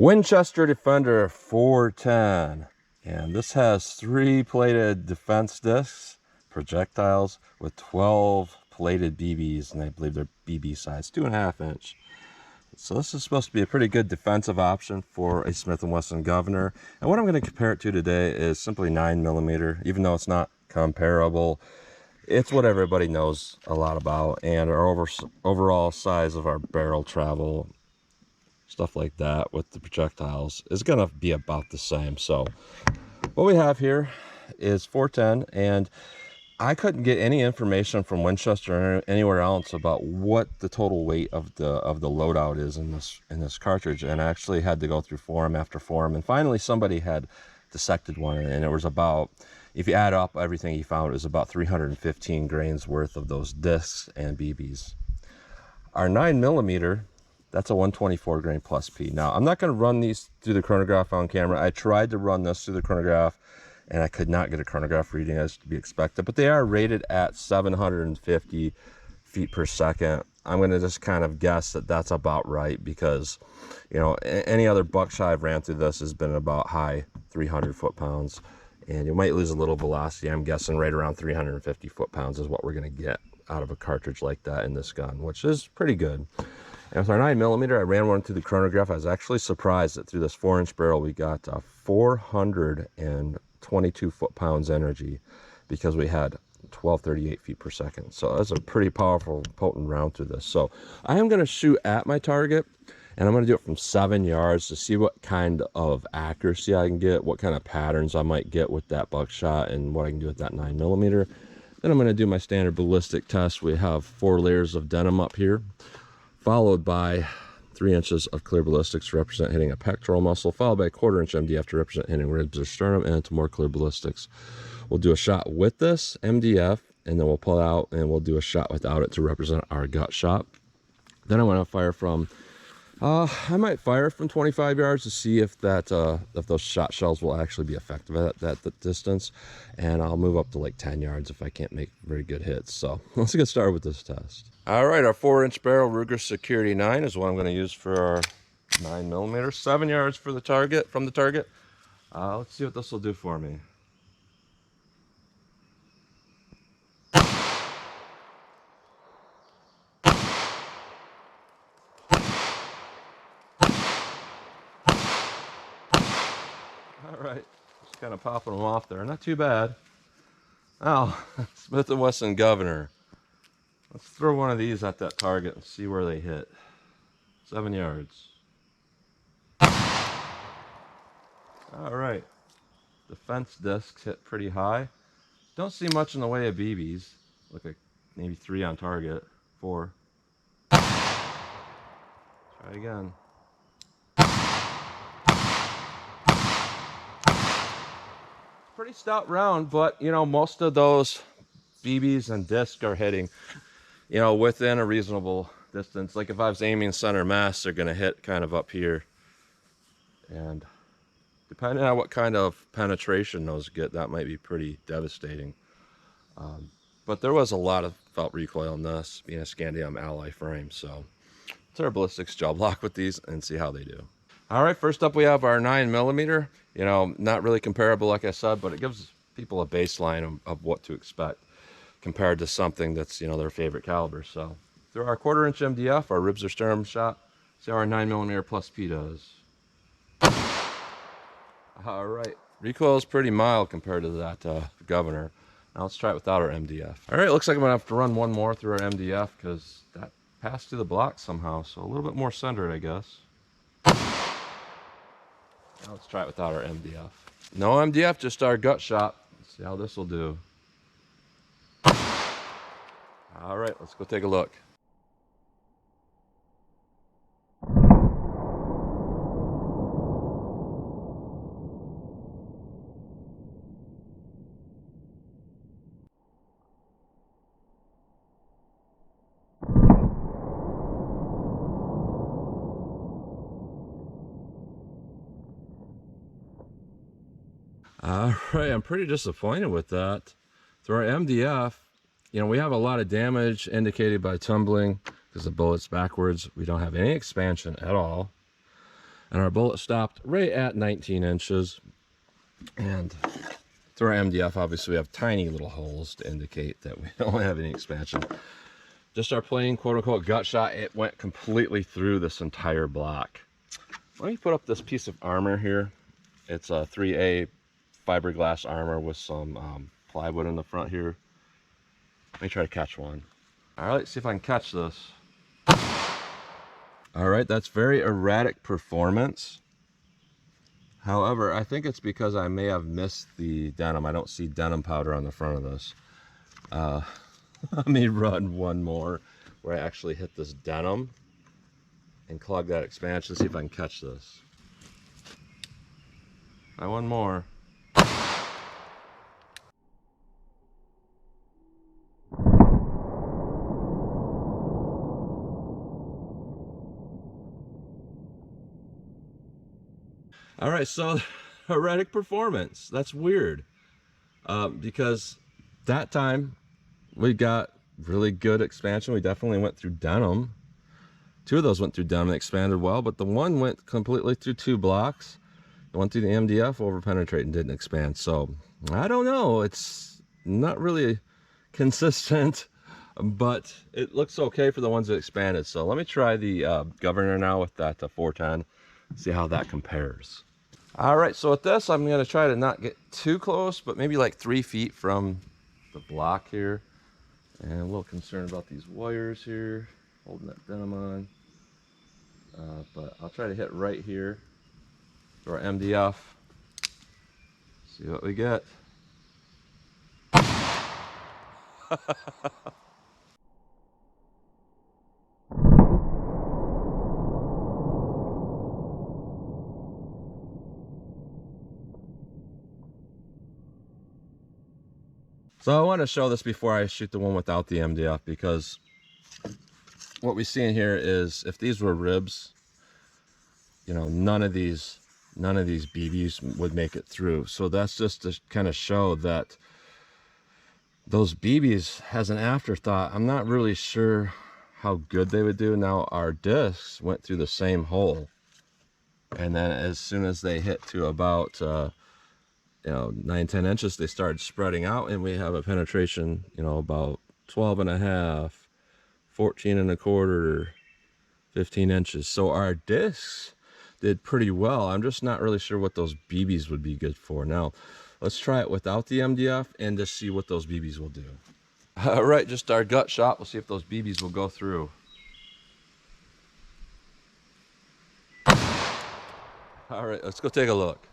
Winchester Defender 410, and this has 3 plated defense discs, projectiles with 12 plated BBs, and I believe they're BB size, 2.5 inch. So this is supposed to be a pretty good defensive option for a Smith & Wesson Governor. And what I'm going to compare it to today is simply 9mm, even though it's not comparable. It's what everybody knows a lot about, and our overall size of our barrel travel, stuff like that with the projectiles, is going to be about the same. So what we have here is 410, and I couldn't get any information from Winchester or anywhere else about what the total weight of the loadout is in this cartridge, and I actually had to go through forum after forum, and finally somebody had dissected one, and it was about, if you add up everything he found, it was about 315 grains worth of those discs and BBs. Our 9mm, that's a 124 grain plus P. Now, I'm not going to run these through the chronograph on camera. I tried to run this through the chronograph, and I could not get a chronograph reading as to be expected, but they are rated at 750 feet per second. I'm going to just kind of guess that that's about right, because, you know, any other buckshot I've ran through this has been about high 300 foot-pounds, and you might lose a little velocity. I'm guessing right around 350 foot-pounds is what we're going to get out of a cartridge like that in this gun, which is pretty good. And with our 9mm, I ran one through the chronograph. I was actually surprised that through this 4-inch barrel we got 422 foot-pounds energy, because we had 1238 feet per second. So that's a pretty powerful, potent round through this. So I am going to shoot at my target, and I'm going to do it from 7 yards to see what kind of accuracy I can get, what kind of patterns I might get with that buckshot, and what I can do with that 9mm. Then I'm going to do my standard ballistic test. We have 4 layers of denim up here, followed by 3 inches of clear ballistics to represent hitting a pectoral muscle, followed by a 1/4 inch MDF to represent hitting ribs or sternum, and into more clear ballistics. We'll do a shot with this MDF, and then we'll pull it out and we'll do a shot without it to represent our gut shot. Then I want to fire from, I might fire from 25 yards to see if those shot shells will actually be effective at that distance, and I'll move up to like 10 yards if I can't make very good hits. So let's get started with this test. All right, our 4-inch barrel Ruger Security 9 is what I'm going to use for our 9mm. 7 yards for the target, from the target. Let's see what this will do for me. All right, just kind of popping them off there. Not too bad. Oh, Smith & Wesson Governor. Let's throw one of these at that target and see where they hit. 7 yards. All right. Defense discs hit pretty high. Don't see much in the way of BBs. Look like maybe 3 on target. 4. Try again. Pretty stout round, but you know, most of those BBs and discs are hitting, you know, within a reasonable distance. Like if I was aiming center mass, they're going to hit kind of up here, and depending on what kind of penetration those get, that might be pretty devastating. But there was a lot of felt recoil in this, being a Scandium alloy frame. So let's our ballistics gel block with these and see how they do. All right, first up we have our 9mm. You know, not really comparable, like I said, but it gives people a baseline of what to expect compared to something that's, you know, their favorite caliber. So through our 1/4 inch MDF, our ribs or sternum shot, see how our 9mm+P does. All right, recoil is pretty mild compared to that Governor. Now let's try it without our MDF. All right, looks like I'm gonna have to run one more through our MDF because that passed through the block somehow. So a little bit more centered, I guess. Now let's try it without our MDF. No MDF, just our gut shot. Let's see how this will do. All right, let's go take a look. All right, I'm pretty disappointed with that. Through our MDF, you know, we have a lot of damage indicated by tumbling because the bullet's backwards. We don't have any expansion at all. And our bullet stopped right at 19 inches. And through our MDF, obviously we have tiny little holes to indicate that we don't have any expansion. Just our plain quote-unquote gut shot, it went completely through this entire block. Let me put up this piece of armor here. It's a 3A fiberglass armor with some plywood in the front here. Let me try to catch one. All right, see if I can catch this. All right, that's very erratic performance. However, I think it's because I may have missed the denim. I don't see denim powder on the front of this. Let me run one more where I actually hit this denim and clog that expansion, see if I can catch this. Try one more. All right, so erratic performance. That's weird because that time we got really good expansion. We definitely went through denim. Two of those went through denim and expanded well, but the one went completely through 2 blocks. It went through the MDF, over penetrate, and didn't expand. So I don't know. It's not really consistent, but it looks okay for the ones that expanded. So let me try the governor now with that 410, see how that compares. All right, so with this, I'm gonna try to not get too close, but maybe like 3 feet from the block here. And a little concerned about these wires here, holding that denim on. But I'll try to hit right here to our MDF. See what we get. So I want to show this before I shoot the one without the MDF, because what we see in here is if these were ribs, you know, none of these BBs would make it through. So that's just to kind of show that those BBs, as an afterthought, I'm not really sure how good they would do. Now our discs went through the same hole, and then as soon as they hit to about 9-10 inches, they started spreading out, and we have a penetration, you know, about 12.5, 14.25, 15 inches. So our discs did pretty well. I'm just not really sure what those BBs would be good for. Now let's try it without the MDF and just see what those BBs will do. All right, just our gut shot. We'll see if those BBs will go through. All right, let's go take a look.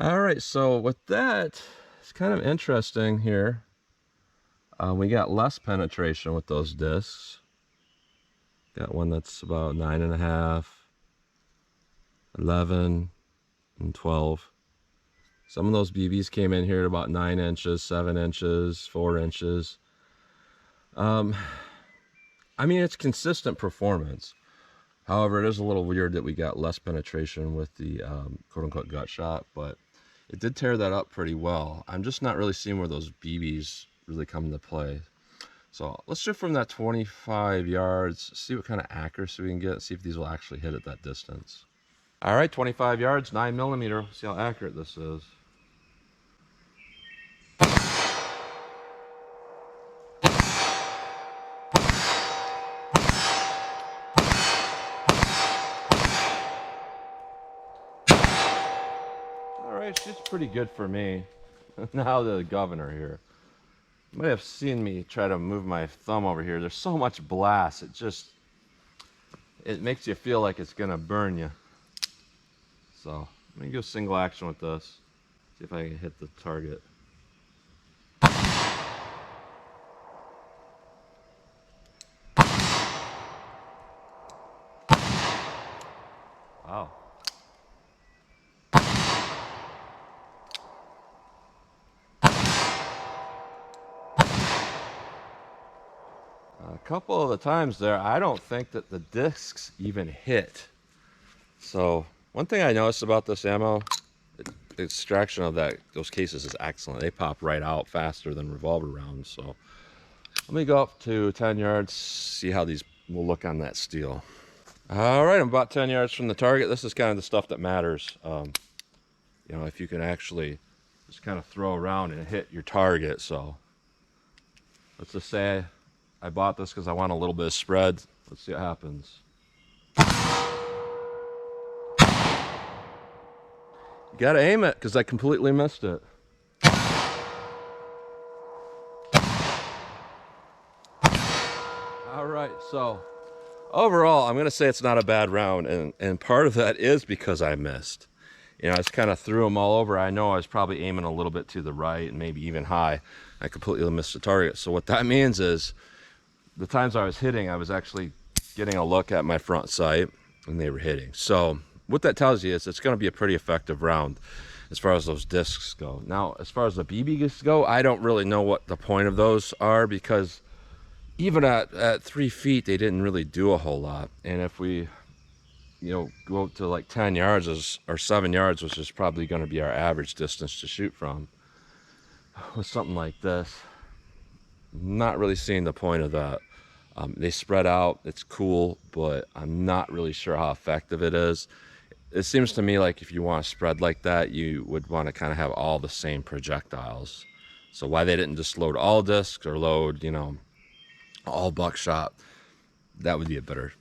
All right, so with that, it's kind of interesting here. We got less penetration with those discs. Got one that's about 9.5, 11, and 12. Some of those BBs came in here at about 9 inches, 7 inches, 4 inches. I mean, it's consistent performance. However, it is a little weird that we got less penetration with the quote-unquote gut shot, but it did tear that up pretty well. I'm just not really seeing where those BBs really come into play. So let's shoot from that 25 yards, see what kind of accuracy we can get, see if these will actually hit at that distance. All right, 25 yards, 9mm. See how accurate this is. Shoots pretty good for me. Now the governor here. You might have seen me try to move my thumb over here. There's so much blast. It makes you feel like it's gonna burn you. So let me go single action with this. See if I can hit the target. Wow. A couple of the times there, I don't think that the discs even hit. So one thing I noticed about this ammo, extraction of those cases is excellent. They pop right out faster than revolver rounds. So let me go up to 10 yards, see how these will look on that steel. All right, I'm about 10 yards from the target. This is kind of the stuff that matters. You know, if you can actually just kind of throw around and hit your target. So let's just say I bought this because I want a little bit of spread. Let's see what happens. You gotta aim it because I completely missed it. All right, so overall, I'm gonna say it's not a bad round, and part of that is because I missed. You know, I just kind of threw them all over. I know I was probably aiming a little bit to the right and maybe even high. I completely missed the target. So what that means is the times I was hitting, I was actually getting a look at my front sight and they were hitting. So what that tells you is it's going to be a pretty effective round as far as those discs go. Now, as far as the BBs go, I don't really know what the point of those are, because even at 3 feet, they didn't really do a whole lot. And if we, you know, go up to like 10 yards or 7 yards, which is probably going to be our average distance to shoot from, with something like this, not really seeing the point of that. They spread out, it's cool, but I'm not really sure how effective it is. It seems to me like if you want to spread like that, you would want to kind of have all the same projectiles. So why they didn't just load all discs or load, you know, all buckshot, that would be a better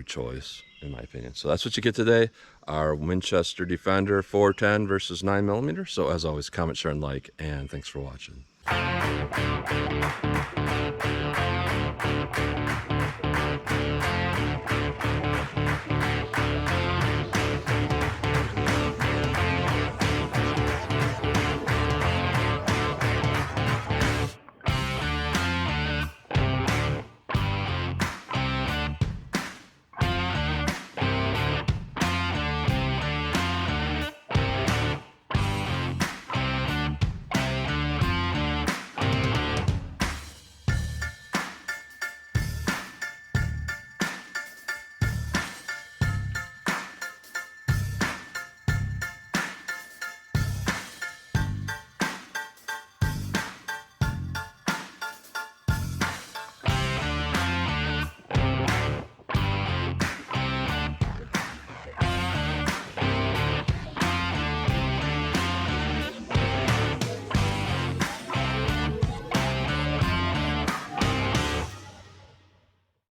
choice in my opinion. So that's what you get today, our Winchester Defender 410 versus 9mm. So as always, comment, share, and like, and thanks for watching.